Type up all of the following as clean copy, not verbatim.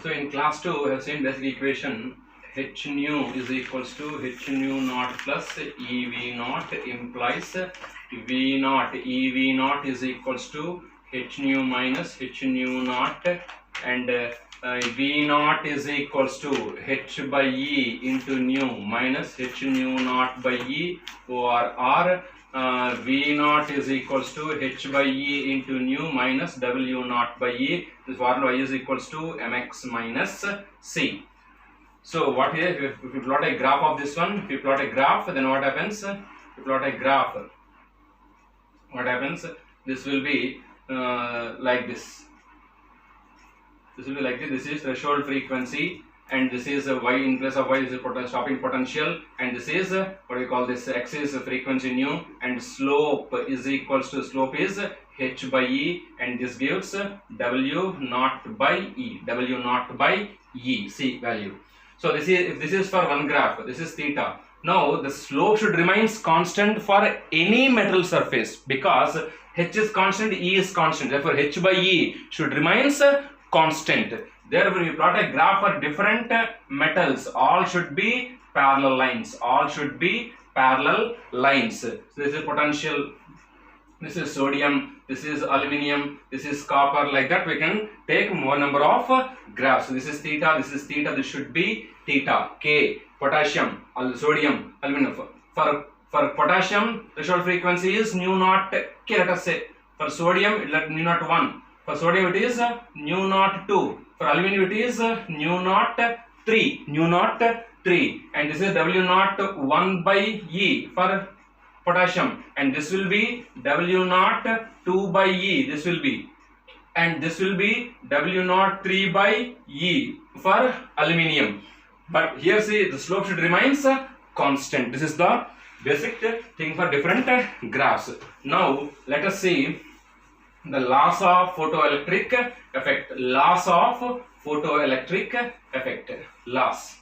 So in class 2 we have seen basic equation h nu is equals to h nu naught plus ev naught implies v naught ev naught is equals to h nu minus h nu naught, and v naught is equals to h by e into nu minus h nu naught by e over r. V naught is equals to h by e into nu minus w naught by e. This formula is equals to mx minus c. So what here, if you plot a graph of this one, if you plot a graph, then what happens? If you plot a graph, what happens? This will be like this. This will be like this. This is threshold frequency, and this is y in place of y is stopping potential, and this is what we call this, x is frequency nu, and slope is equals to slope is h by e, and this gives w naught by e, w naught by e, c value. So this is, if this is for one graph, this is theta. Now the slope should remain constant for any metal surface, because h is constant, e is constant, therefore h by e should remains constant. Therefore, we plot a graph for different metals, all should be parallel lines. All should be parallel lines. So this is potential, this is sodium, this is aluminium, this is copper. Like that, we can take more number of graphs. So this is theta, this is theta. This should be theta. K, potassium, sodium, aluminum. For potassium, threshold frequency is nu naught K. Let us say for sodium, let nu naught 1. For sodium, it is nu naught 2. For aluminum, it is nu naught 3. Nu naught 3. And this is W naught 1 by E for potassium. And this will be W naught 2 by E. This will be. And this will be W naught 3 by E for aluminium. But here, see, the slope should remain constant. This is the basic thing for different graphs. Now, let us see the laws of photoelectric effect. Laws of photoelectric effect. Laws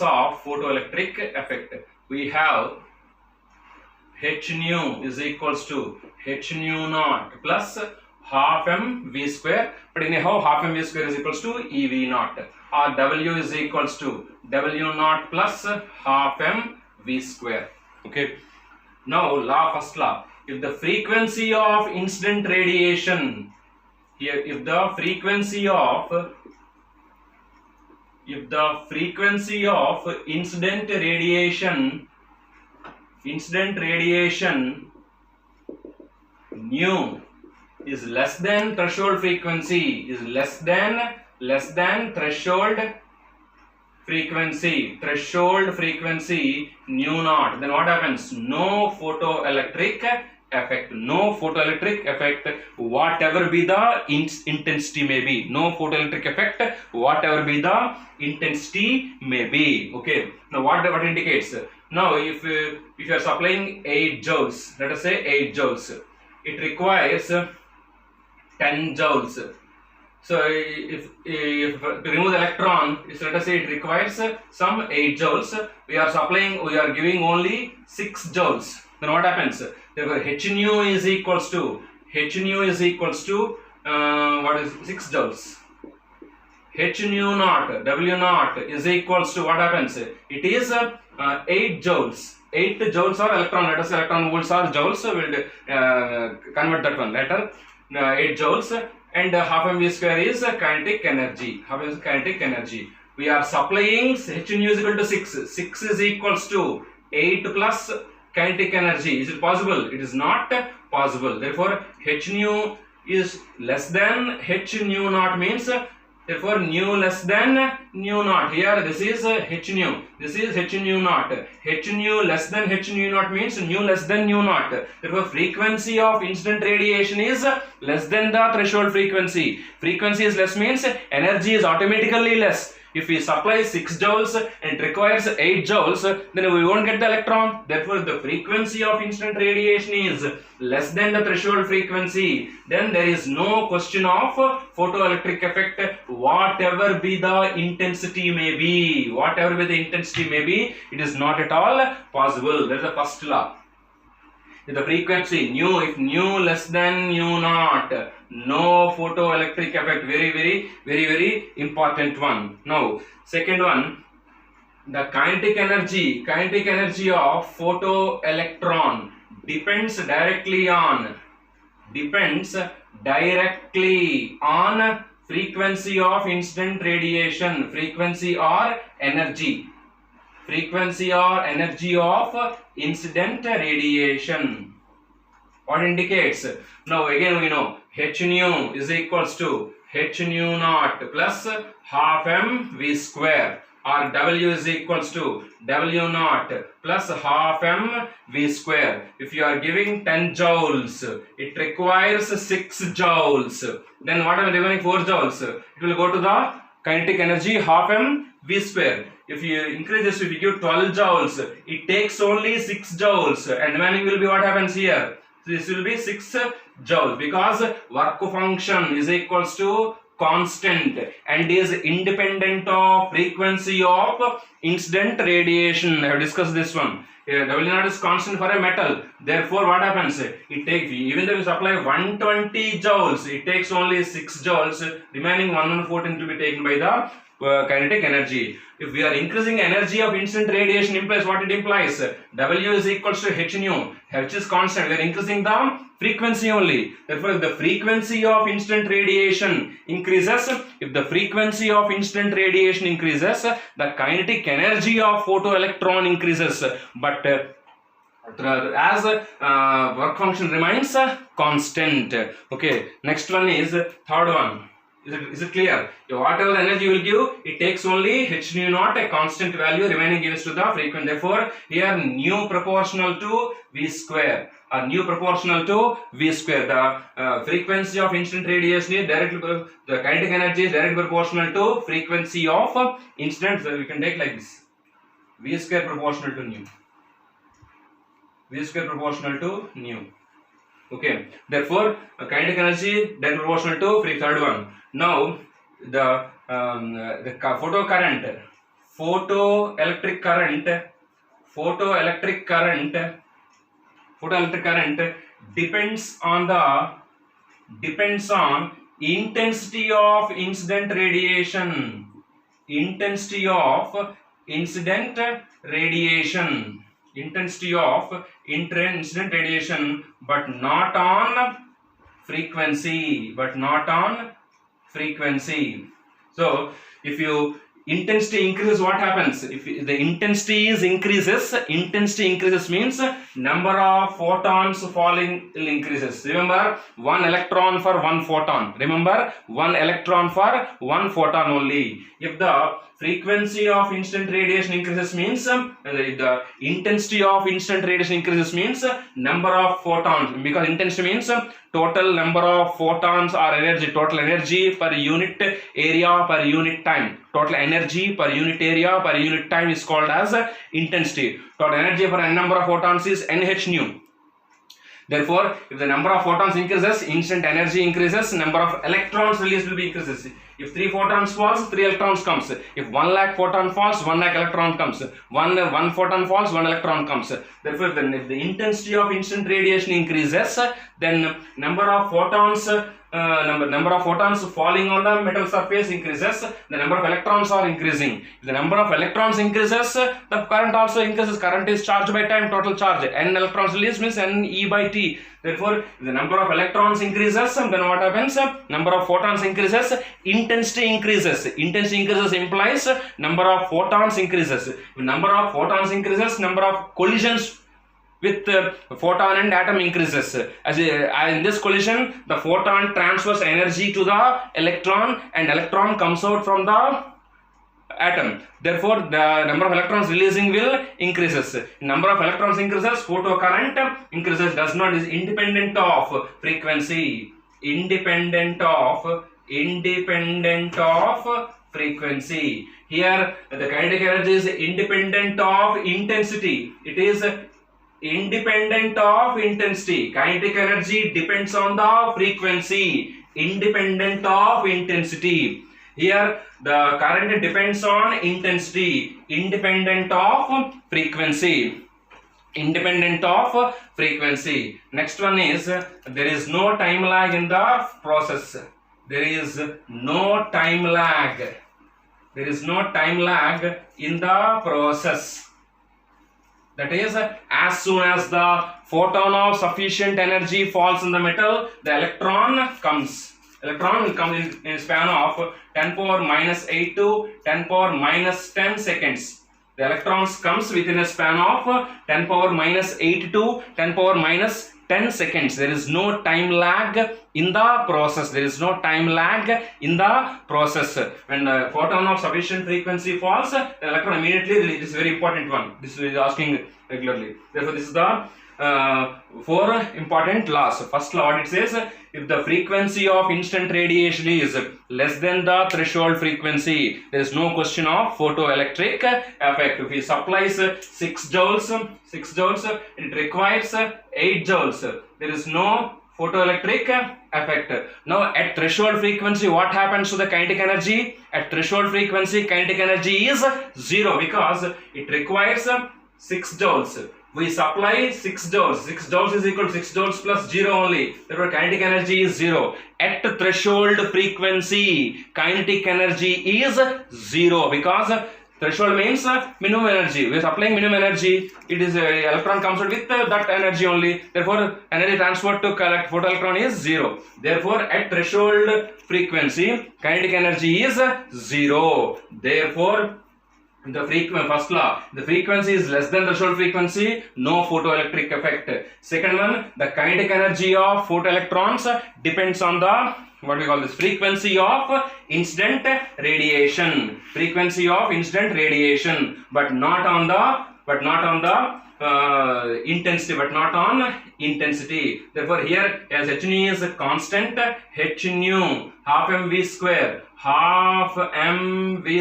of photoelectric effect. We have h nu is equals to h nu naught plus half m v square. But anyhow, half m v square is equals to ev naught, or w is equals to w naught plus half m v square. Okay. Now, first law, if the frequency of incident radiation, here if the frequency of incident radiation nu is less than threshold frequency, is less than threshold frequency nu naught, then what happens? No photoelectric effect. No photoelectric effect, whatever be the intensity may be. No photoelectric effect, whatever be the intensity may be. Okay. Now what indicates? Now if you are supplying 8 joules, let us say 8 joules, it requires 10 joules. So if to remove the electron, let us say it requires some 8 joules. We are giving only 6 joules. Then what happens? Therefore, h nu is equals to what is 6 joules? H nu naught, W naught is equals to what happens? It is 8 joules. 8 joules are electron. Let us say electron volts are joules. So we'll convert that one later. 8 joules. And half mv square is kinetic energy. Half is kinetic energy. We are supplying h nu is equal to 6. 6 is equals to 8 plus kinetic energy. Is it possible? It is not possible. Therefore, h nu is less than h nu naught means, therefore nu less than nu naught. Here this is h nu. This is h nu naught. H nu less than h nu naught means nu less than nu naught. Therefore, frequency of incident radiation is less than the threshold frequency. Frequency is less means energy is automatically less. If we supply 6 joules and it requires 8 joules, then we won't get the electron. Therefore, the frequency of incident radiation is less than the threshold frequency. Then there is no question of photoelectric effect, whatever be the intensity may be. Whatever be the intensity may be, it is not at all possible. That is the first law. The frequency nu, if nu less than nu naught, No photoelectric effect. Very important one. Now, second one, the kinetic energy of photoelectron depends directly on frequency of incident radiation, frequency or energy of incident radiation. What indicates? Now again we know h nu is equals to h nu naught plus half m v square, or W is equals to W naught plus half m v square. If you are giving 10 joules, it requires 6 joules. Then what am I giving 4 joules? It will go to the kinetic energy half m v square. If you increase this, if you give 12 joules, it takes only 6 joules, and remaining will be what happens here. This will be 6 joules, because work function is equals to constant and is independent of frequency of incident radiation. I have discussed this one. W naught is constant for a metal. Therefore, what happens? It takes, even though we supply 120 joules, it takes only 6 joules. Remaining 114 to be taken by the kinetic energy. If we are increasing energy of incident radiation, implies what it implies? W is equals to h nu. H is constant. We are increasing the frequency only. Therefore, if the frequency of incident radiation increases, the kinetic energy of photoelectron increases. But as work function remains constant. Okay. Next one is third one. Is it clear? Whatever the energy you will give, it takes only h nu naught, a constant value, remaining gives to the frequency. Therefore, here nu proportional to v square, or nu proportional to v square. The frequency of incident radiation is directly, the kinetic energy is directly proportional to frequency of incident. So we can take like this: v square proportional to nu. V square proportional to nu. Okay. Therefore, kinetic energy directly proportional to third one. Now, the photoelectric current depends on intensity of incident radiation. Intensity of incident radiation, but not on frequency. So if you intensity increases, what happens? If the intensity increases means number of photons falling increases. Remember, 1 electron for 1 photon. Only. If the frequency of incident radiation increases means the intensity of incident radiation increases means number of photons, because intensity means total number of photons or energy, total energy per unit area per unit time. Total energy per unit area per unit time is called as intensity. Total energy for n number of photons is nh nu. Therefore, if the number of photons increases, incident energy increases, number of electrons released will be increases. If 3 photons falls, 3 electrons comes. If 1 lakh photon falls, 1 lakh electron comes. 1 photon falls, 1 electron comes. Therefore, if the intensity of incident radiation increases, then number of photons falling on the metal surface increases, the number of electrons are increasing. If the number of electrons increases, the current also increases. Current is charged by time, total charge. N electrons released means N E by T. Therefore, if the number of electrons increases, then what happens? Number of photons increases, intensity increases. Intensity increases implies number of photons increases. If number of photons increases, number of collisions with photon and atom increases. As in this collision, the photon transfers energy to the electron, and electron comes out from the atom. Therefore, the number of electrons releasing will increases. Number of electrons increases, photocurrent increases. Does not, is independent of frequency. Independent of frequency. Here, the kinetic energy is independent of intensity. It is independent of intensity. Kinetic energy depends on the frequency, independent of intensity. Here the current depends on intensity, independent of frequency. independent of frequency. Next one is there is no time lag in the process. There is no time lag. There is no time lag in the process. That is, as soon as the photon of sufficient energy falls in the metal, the electron comes. Electron will come in a span of 10 power minus 8 to 10 power minus 10 seconds. The electrons comes within a span of 10 power minus 8 to 10 power minus 10 seconds. There is no time lag in the process. There is no time lag in the process. When the photon of sufficient frequency falls, the electron immediately, this is very important one. This is asking regularly. Therefore, this is the 4 important laws. First law, what it says, if the frequency of instant radiation is less than the threshold frequency, there is no question of photoelectric effect. If he supplies 6 joules, it requires 8 joules. There is no photoelectric effect. Now at threshold frequency, what happens to the kinetic energy? At threshold frequency, kinetic energy is 0 because it requires 6 joules. We supply 6 joules. 6 joules is equal to 6 joules plus 0 only. Therefore, kinetic energy is 0. At threshold frequency, kinetic energy is 0 because threshold means minimum energy. We are supplying minimum energy. It is electron comes out with that energy only. Therefore, energy transferred to photoelectron is 0. Therefore, at threshold frequency, kinetic energy is 0. Therefore, the first law, the frequency is less than threshold frequency, no photoelectric effect. Second one, the kinetic energy of photoelectrons depends on the what we call this frequency of incident radiation. Frequency of incident radiation, but not on the intensity, but not on intensity. Therefore, here as h nu is a constant, h nu half mv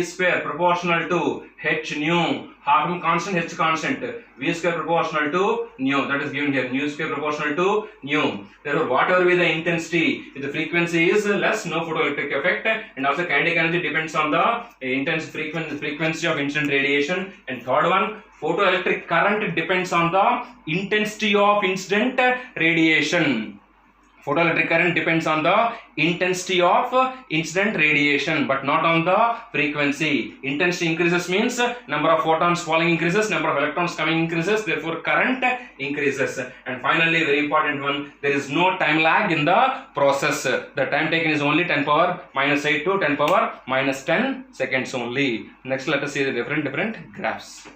square proportional to h nu, half m constant, h constant, v square proportional to nu, that is given here, nu square proportional to nu. Therefore, whatever be the intensity, if the frequency is less, no photoelectric effect, and also kinetic energy depends on the intense frequency of incident radiation. And third one, photoelectric current depends on the intensity of incident radiation. Photoelectric current depends on the intensity of incident radiation, but not on the frequency. Intensity increases means number of photons falling increases, number of electrons coming increases, therefore current increases. And finally, very important one, there is no time lag in the process. The time taken is only 10 power minus 8 to 10 power minus 10 seconds only. Next, let us see the different graphs.